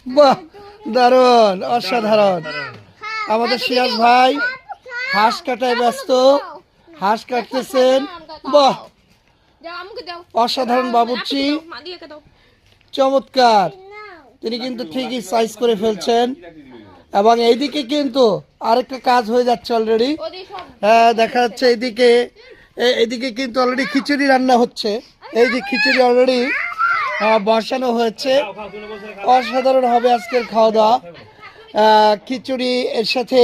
বাহ, দারুণ, অসাধারণ। আমাদের সিরাজ ভাই হাঁস কাটায় ব্যস্ত, হাঁস কাটতেছেন। বাহ, অসাধারণ বাবুর্চি, চমৎকার। তিনি কিন্তু ঠিকই সাইজ করে ফেলছেন। এবং এইদিকে কিন্তু আরেকটা কাজ হয়ে যাচ্ছে অলরেডি। দেখা যাচ্ছে এইদিকে কিন্তু অলরেডি খিচুড়ি রান্না হচ্ছে। এই যে খিচুড়ি অলরেডি বসানো হয়েছে। অসাধারণ হবে আজকের খাওয়া দাওয়া। খিচুড়ি, এর সাথে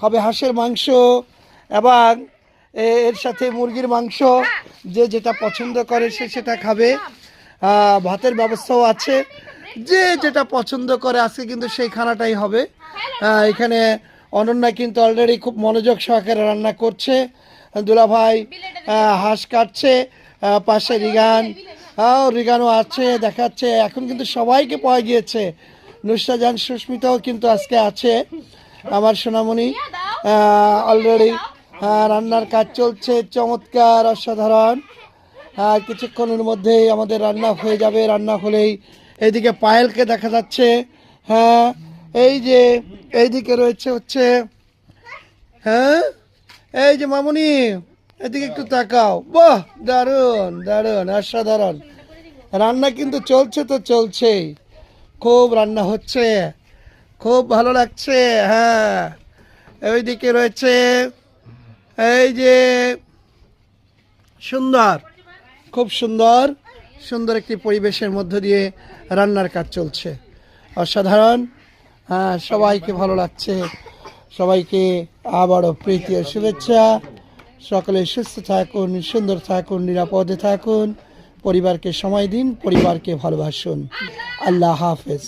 হবে হাঁসের মাংস এবং এর সাথে মুরগির মাংস। যে যেটা পছন্দ করে সে সেটা খাবে। ভাতের ব্যবস্থাও আছে, যে যেটা পছন্দ করে আজকে কিন্তু সেই খানাটাই হবে। এখানে অনন্যা কিন্তু অলরেডি খুব মনোযোগ সহকারে রান্না করছে। দুলাভাই হাঁস কাটছে, পাশে রিগানও আছে। দেখাচ্ছে এখন কিন্তু সবাইকে পাওয়া গিয়েছে। নুসরাত জাহান সুস্মিতাও কিন্তু আজকে আছে, আমার সোনামণি। অলরেডি রান্নার কাজ চলছে, চমৎকার, অসাধারণ। কিছুক্ষণের মধ্যেই আমাদের রান্না হয়ে যাবে। রান্না হলেই এইদিকে পায়েলকে দেখা যাচ্ছে। হ্যাঁ, এই যে এইদিকে রয়েছে হচ্ছে, হ্যাঁ এই যে মামুনি, এদিকে একটু তাকাও। বাহ, দারুণ দারুণ, অসাধারণ। রান্না কিন্তু চলছে তো চলছেই, খুব রান্না হচ্ছে, খুব ভালো লাগছে। হ্যাঁ, ওইদিকে রয়েছে এই যে সুন্দর, খুব সুন্দর সুন্দর একটি পরিবেশের মধ্য দিয়ে রান্নার কাজ চলছে, অসাধারণ। হ্যাঁ, সবাইকে ভালো লাগছে। সবাইকে আবারও প্রীতি ও শুভেচ্ছা। সকলে সুস্থ থাকুন, সুন্দর থাকুন, নিরাপদে থাকুন, পরিবারকে সময় দিন, পরিবারকে ভালোবাসুন। আল্লাহ হাফেজ।